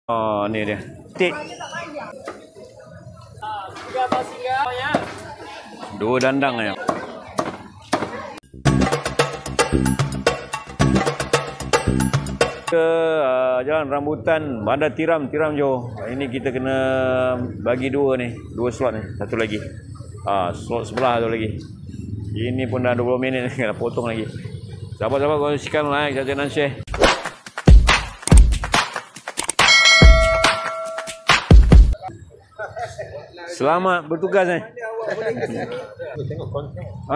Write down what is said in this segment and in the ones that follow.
Oh, ni dia. Tik. Dua dandang ya. Ke Jalan Rambutan, Bandar Tiram Johor. Ini kita kena bagi dua ni, dua slot ni, satu lagi. Slot sebelah tu lagi. Ini pun dah 20 minit ni, kena potong lagi. Sahabat-sahabat kongsikan like, subscribe dan share. Selamat bertugas ni.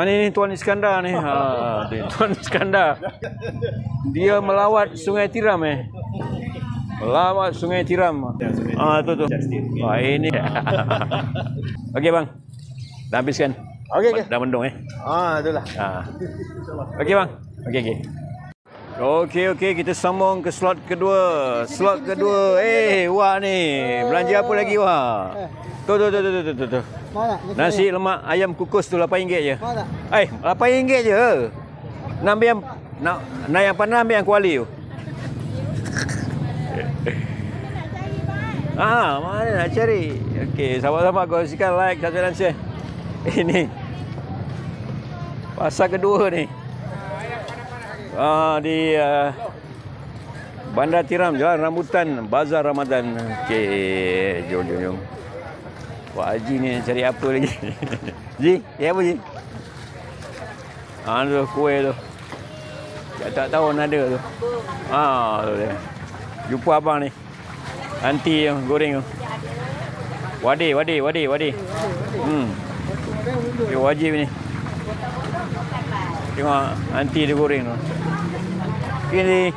Ni Tuan Iskandar ni. Tuan Iskandar. Dia melawat Sungai Tiram Melawat Sungai Tiram. Tu. Ini. Okey bang. Dah habiskan. Okey. Dah mendung itulah. Okey bang. Okey, kita sambung ke slot kedua. Wah ni. Belanja apa lagi wah? Tu. Mana? Nasi lemak ayam kukus tu RM8 je. Mana? RM8 je. Nak yang panas ambil yang kuali tu. Mana nak cari? Okey, sahabat-sahabat kongsikan like, subscribe dan share. Ini pasar kedua ni. Di Bandar Tiram, Jalan Rambutan, Bazar Ramadan. Okey, jom. Pak Haji ni cari apa lagi? Ji, apa Ji? Tu kuih tu. Tak tahu ada tu. Tu dia. Jumpa abang ni. Anti yang goreng tu. Wadi. Dia wajib ni. Tengok anti dia goreng tu. Ini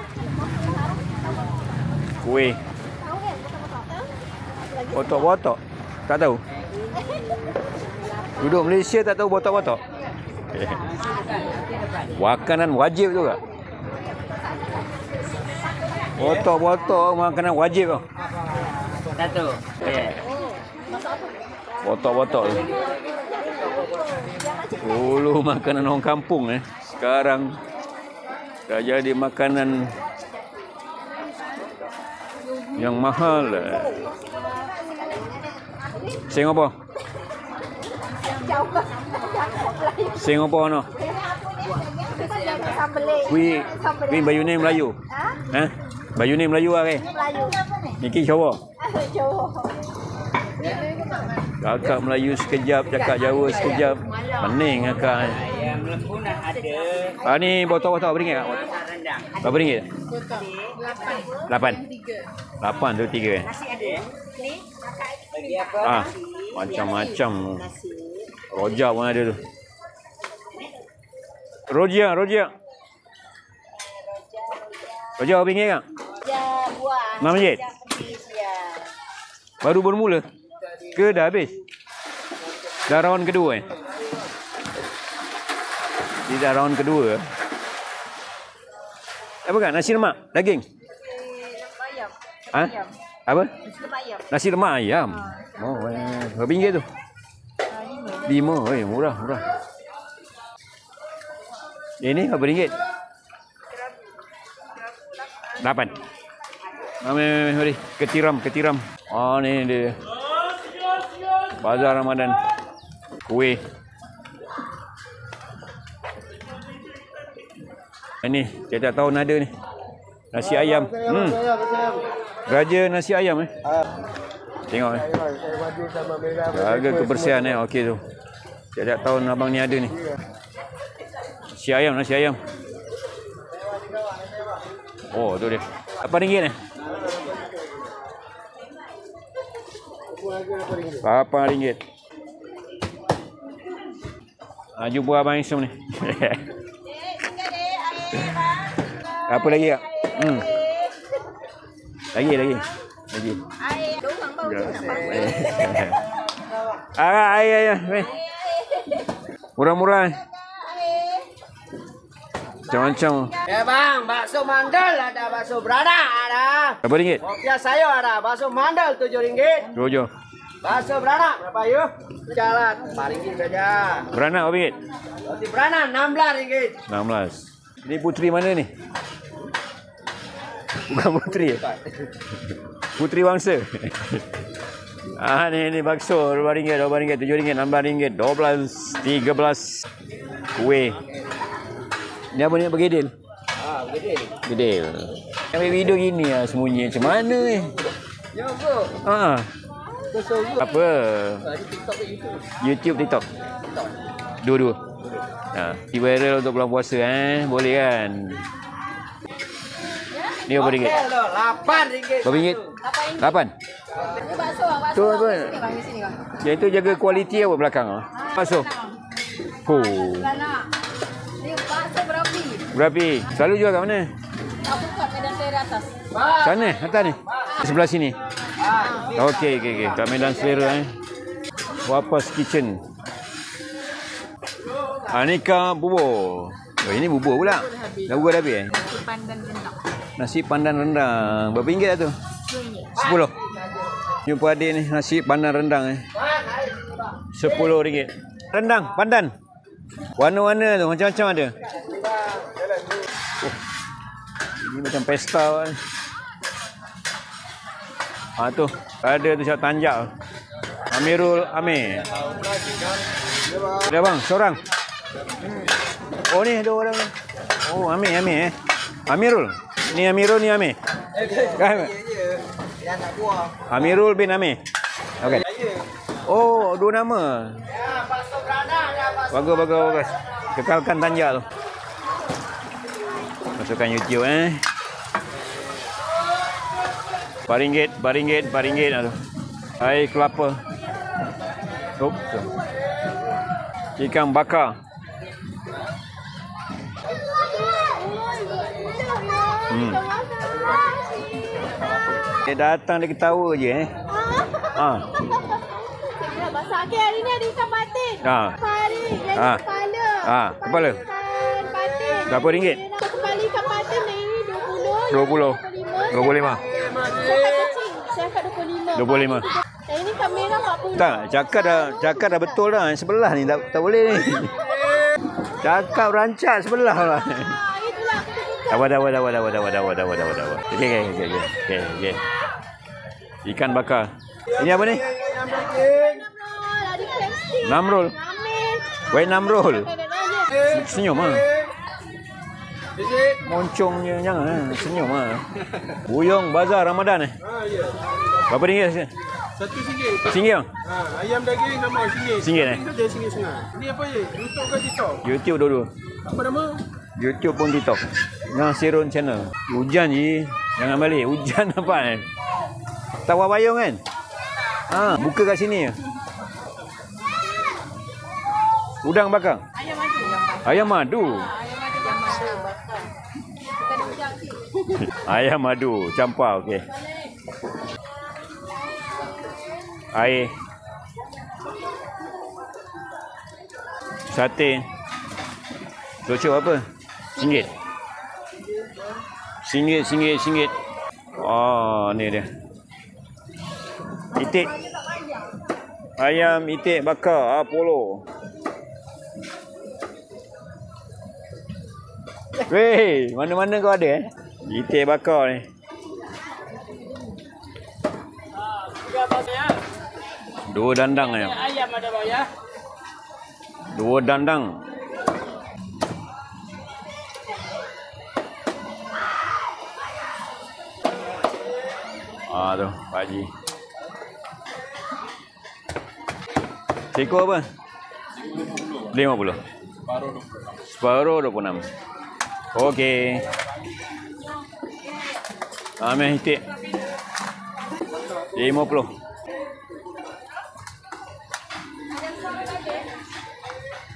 kuih. Botok-botok. Tak tahu. Duduk Malaysia tak tahu botok-botok. Makanan wajib tu tak? Botok-botok makanan wajib tu. Satu. Botok-botok tu. Dulu makanan orang kampung sekarang dah jadi makanan yang mahal. Sing apa? No? Kui bayu ni Melayu. Bayu ni Melayu ke? Melayu. Niki Jawa. Kakak Melayu sekejap, cakap Jawa sekejap. Pening kakak. Yang lembunan ada. Ni botok-botok berapa ringgit? Berapa ringgit? 8 tu 3 Nasi ada. Ni kakak bagi apa? Macam-macam. Rojak pun ada tu. Rojak berapa ringgit kak? Buah. RM6. Baru bermula? Ke dah habis? Dah round kedua Dia dah round kedua. Apa kak? Nasi lemak? Daging? Apa? Nasi lemak ayam. Berapa ringgit tu? 5. Murah. Ini berapa ringgit? 8. Mari ketiram. Ni dia. Bazar Ramadan. Kuih. Ini tiap tahun ada ni. Nasi ayam. Raja nasi ayam Tengok jaga kebersihan okey tu. Tiap tahun abang ni ada ni. Nasi ayam. Tu dia. RM8 ni. RM8. Jumpa abang Isam ni. Apa lagi kak? Lagi. Air. Murah-murah. Macam-macam. Ya bang, bakso mandal ada, bakso beranak ada. Berapa ringgit? Kopiah sayur ada, bakso mandal RM7. Jojo. Bakso beranak berapa yuk? Jalan RM4 saja. Beranak berapa ringgit? Roti beranak RM16. 16. Ini puteri mana ni? Bukan putri. Putri Wangsa. Ni bakso RM2, RM2, RM7, RM16, RM12, RM13. Kuih. Ni apa ni? Bergedil? Bergedil. Gedil. Ambil video gini lah sembunyi. Macam mana ni? Ya, bro. Apa? TikTok ke YouTube? YouTube, TikTok? Dua-dua. Di viral untuk bulan puasa boleh kan? Ni berapa ringgit? RM8. Berapa ringgit? 8. Ini bakso, bakso. Tu apa? Sini bang, sini bang. Yang itu jaga kualiti apa belakang? Bakso. Nak. Ni bakso berapi. Berapi? Selalu jual kat mana? Aku kat Medan Selera atas. Sana, atas ni. Sebelah sini. Okey. Kat Medan Selera Wapas Kitchen. Aneka bubur. Oh, ini bubur pula. Dah bubur dah habis Pandan rendang. Nasi pandan rendang. Berapa ringgit lah tu? RM10. 10. Jumpa adik ni, nasi pandan rendang RM10. Rendang, pandan. Warna-warna tu, macam-macam ada. Ini macam pesta kan. Tu, ada tu siap tanjak. Amirul Amir. Ada bang, seorang. Oh ni ada orang. Oh, Amir. Amirul. Ni Amirul, ni Amir. Kan? Amirul bin Amir. Okey. Oh, dua nama. Bagus. Kekalkan tanjak tu. Masukkan YouTube RM4 lah tu. Air kelapa. Ikan bakar. Dia datang dia ketawa je Sakit hari ni ada ikan patin. Hari yang kepala. Kepala. Ikan patin. Berapa ringgit? Kepala ikan patin ni 20. 25. Saya kat 25. 25. Yang ini ikan merah 40. Tak, cakap dah betul dah. Yang sebelah ni tak boleh ni. Cakap rancak sebelah lah. Itulah. Dah. Okey. Ikan bakar. Ini apa ni? Namrul. Wei Namrul. Senyum ah. Moncongnya jangan senyum ah. Buyong Bazar Ramadan Berapa ringgit sini? RM1. RM1 bang? Ayam daging nama RM1. RM1 RM1.5. Ini apa je? YouTube ke TikTok? YouTube dua-dua. Apa nama? YouTube pun TikTok. Nasirun Channel. Hujan je. Jangan balik. Hujan apa ni? Tawar bayung kan? Buka kat sini. Udang bakar. Ayam madu. Ayam madu campur okey. Air. Sate. Cocok apa? RM1. Oh, ni dia. Itik. Ayam itik bakar Apollo. Weh, mana-mana kau ada itik bakar ni. Dua dandang ayam. Ayam ada bang ya. Dua dandang. Tu, Pak Haji. Seko apa? 50. Separuh 26. Okey. Ambil itik. 50.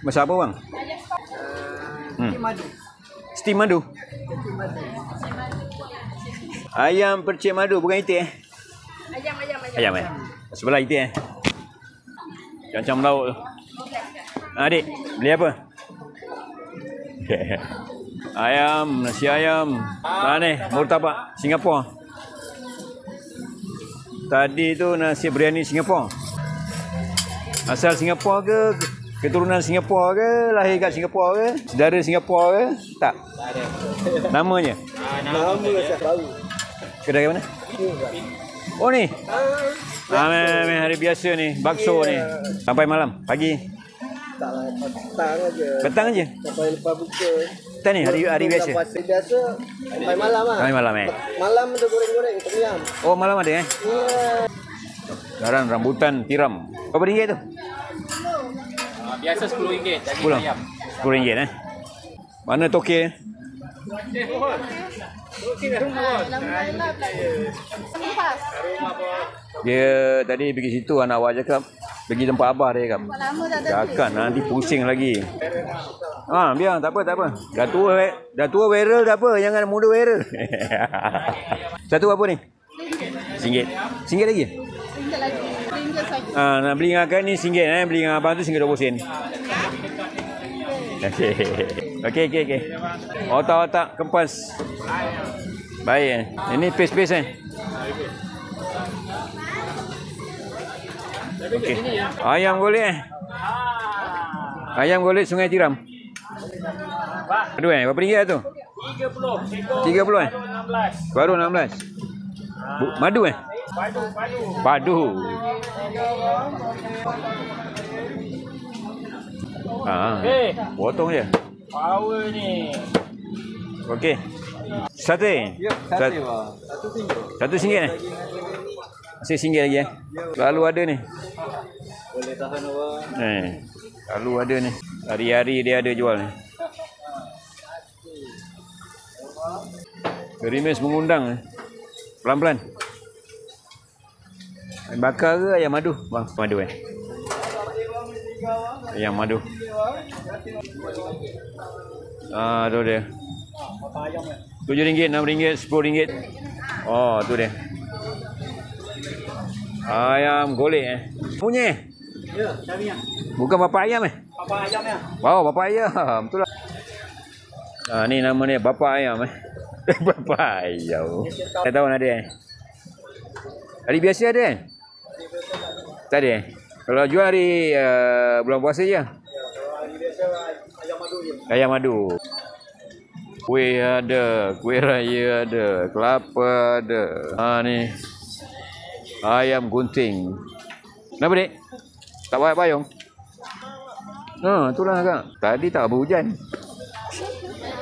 Masak apa bang? Steam madu. Ayam percik madu bukan itik Ayam Sebelah itik Macam lauk tu. Adik, beli apa? Ayam, nasi ayam. Ni, murtabak Singapura. Tadi tu nasi biryani Singapura. Asal Singapura ke? Keturunan Singapura ke? Lahir kat Singapura ke? Saudara Singapura ke? Tak. Namanya? Nama saya tahu. Kedai mana? Oh ni. Memang hari biasa ni, bakso ni. Sampai malam, pagi. Taklah, petang aja. Petang aja. Sampai lepas buka. Petang ni hari biasa. Hari biasa sampai malam ah. Sampai malam Malam ada goreng-goreng tom yam. Oh, malam ada Ya. Garan rambutan tiram. Berapa ringgit tu? Biasa RM10 daging 10. ayam. RM10 Mana toke? Lepas. Dia tadi pergi situ anak awak cakap pergi tempat abah dia cakap. Lama tak ada. Takkan nanti pusing lagi. Biar tak apa. Dah tua viral tak apa, jangan muda viral. Satu apa ni? RM1. RM1 lagi? Ringgit lagi. Ringgit saja. Nak beli dengan akak ni RM1 beli dengan abang tu RM1.20. Okey. Otak-otak kempas. Baik Ini paste-paste Okey. Ayam golek Ayam golek Sungai Tiram. Aduh berapa ringgit tu? 30 Baru 16. Madu Padu. Potong je. Power ni. Okey. Sate. Sate bang. RM1 Masih RM1 lagi Selalu ada ni. Boleh tahan abang. Selalu ada ni. Hari-hari dia ada jual ni. Gerimis mengundang. Pelan-pelan. Ayam bakar ke ayam madu? Bang, madu Ayam madu. Tu dia. RM7, RM6, RM10. Oh, tu dia. Ayam golek Punya? Ya, kami Bukan bapa ayam Papa ayam ya. Oh, bapa ayam. Betul lah. Ni nama dia bapa ayam Bapa ayam. Saya tahu ada Hari biasa ada Tak ada Kalau jual hari bulan puasa je. Hari biasa ayam madu je. Ayam madu. Kuih ada, kuih raya ada, kelapa ada. Ni ayam gunting. Kenapa dek? Tak pakai payung? Itulah kak. Tadi tak berhujan.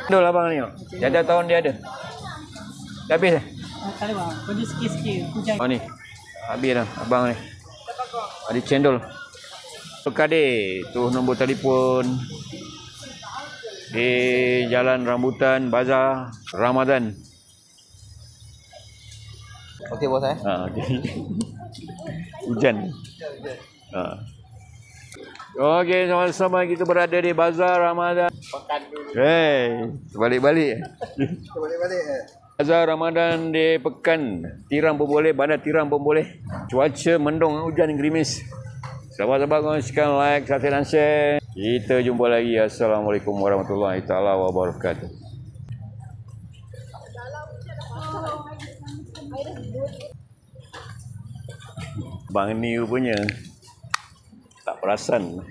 Betul abang ni. Tiap tahun dia ada. Dah habis Tak ada bang. Pergi sikit-sikit. Hujan. ni. Habis dah abang ni. Ada cendol. Kade tu nombor telefon di Jalan Rambutan, Bazar Ramadan. Okey bos Okay. Hujan. Okey, sama-sama kita berada di Bazar Ramadan. Balik-balik. Balik-balik Bazar Ramadan di Pekan. Tiram pun boleh, bandar Tiram pun boleh. Cuaca mendung, hujan gerimis. Sahabat-sahabat kongsikan like, subscribe dan share. Kita jumpa lagi. Assalamualaikum warahmatullahi taala wabarakatuh. Bang ni rupanya tak perasan.